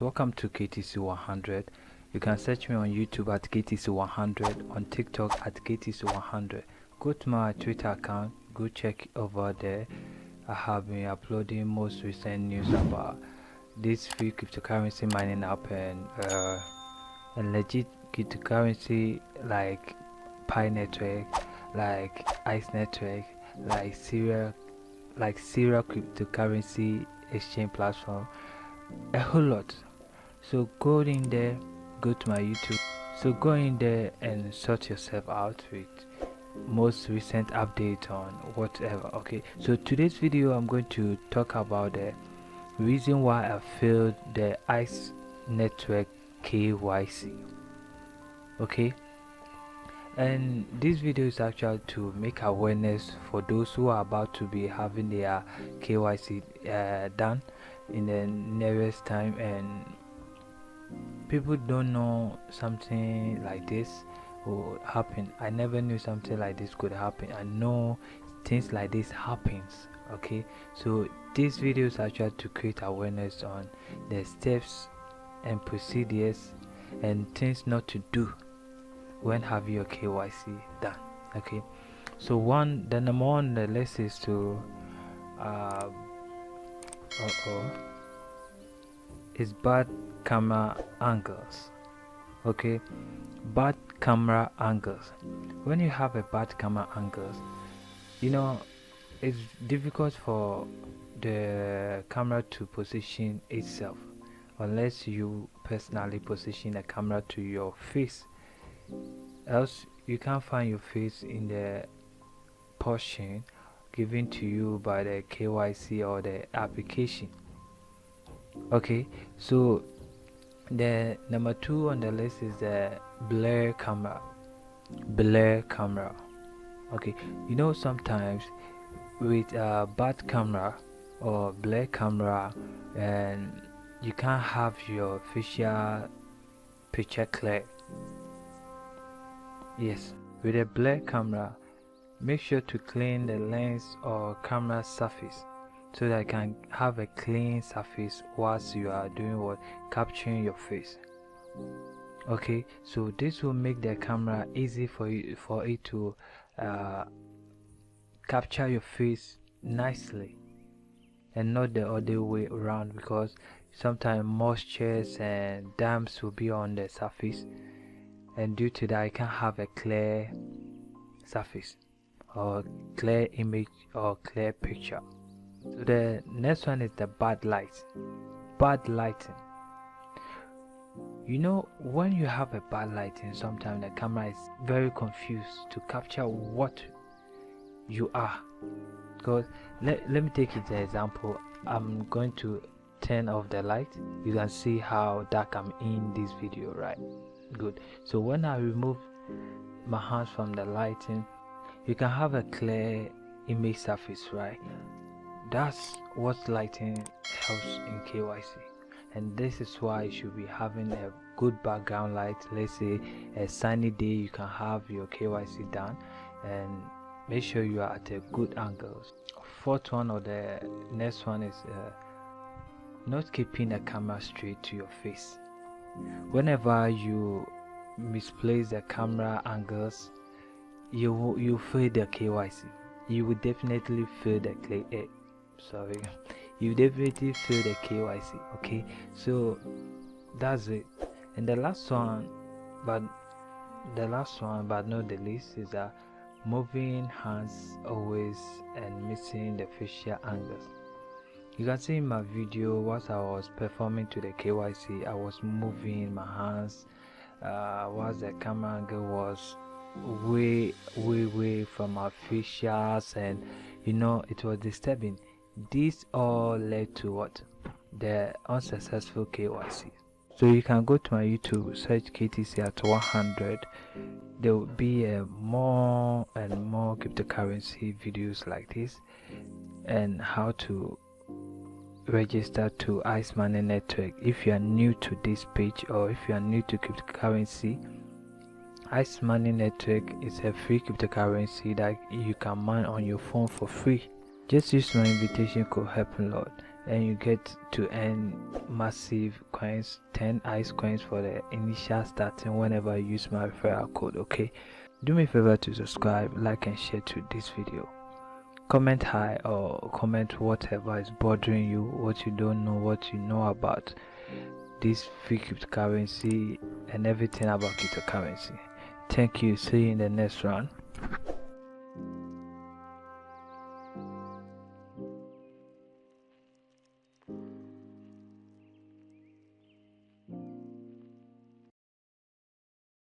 welcome to KTC100. You can search me on YouTube at KTC100, on TikTok at KTC100. Go to my Twitter account, go check over there. I have been uploading most recent news about this free cryptocurrency mining app and legit cryptocurrency like Pi Network, like Ice Network, like Serial cryptocurrency exchange platform, a whole lot. So go in there, go to my YouTube. So go in there and sort yourself out with most recent update on whatever. Okay, so today's video I'm going to talk about the reason why I failed the Ice Network KYC. Okay, and this video is actually to make awareness for those who are about to be having their KYC done in the nearest time, and people don't know something like this will happen. I never knew something like this could happen. I know things like this happens. Okay, so this video is actually to create awareness on the steps and procedures and things not to do when have your KYC done. Okay, so the number one on the list is to is bad camera angles. Okay, bad camera angles. When you have a bad camera angles, you know it's difficult for the camera to position itself unless you personally position the camera to your face, else you can't find your face in the portion given to you by the KYC or the application. Okay, so the number two on the list is the blur camera. Okay, you know sometimes with a bad camera or blur camera, and you can't have your facial picture clear. Yes, with a blur camera, make sure to clean the lens or camera surface so that you can have a clean surface whilst you are doing what, capturing your face. Okay, so this will make the camera easy for it to capture your face nicely and not the other way around, because sometimes moistures and damps will be on the surface, and due to that I can't have a clear surface or clear image or clear picture. So the next one is the bad lighting. You know, when you have a bad lighting, sometimes the camera is very confused to capture what you are. Because let me take it as an example. I'm going to turn off the light. You can see how dark I'm in this video, right? Good. So when I remove my hands from the lighting, you can have a clear image surface, right? That's what lighting helps in KYC, and this is why you should be having a good background light. Let's say a sunny day, you can have your KYC done, and make sure you are at a good angles. Fourth one or the next one is not keeping the camera straight to your face. Whenever you misplace the camera angles, you fail the KYC. You will definitely fail the you definitely fail the KYC. Okay, so that's it. And the last one but not the least is that moving hands always and missing the facial angles. You can see in my video, whilst I was performing to the KYC, I was moving my hands whilst the camera angle was way from my facials, and you know it was disturbing. This all led to what? The unsuccessful KYC. So you can go to my YouTube, search KTC at 100. There will be more and more cryptocurrency videos like this, and how to register to Ice Money Network. If you are new to this page or if you are new to cryptocurrency, Ice Money Network is a free cryptocurrency that you can mine on your phone for free. Just use my invitation code HELPINGLORD and you get to earn massive coins, 10 ice coins for the initial starting whenever you use my referral code. Okay, do me a favor to subscribe, like and share to this video. Comment hi or comment whatever is bothering you, what you don't know, what you know about this free cryptocurrency and everything about cryptocurrency. Thank you. See you in the next round.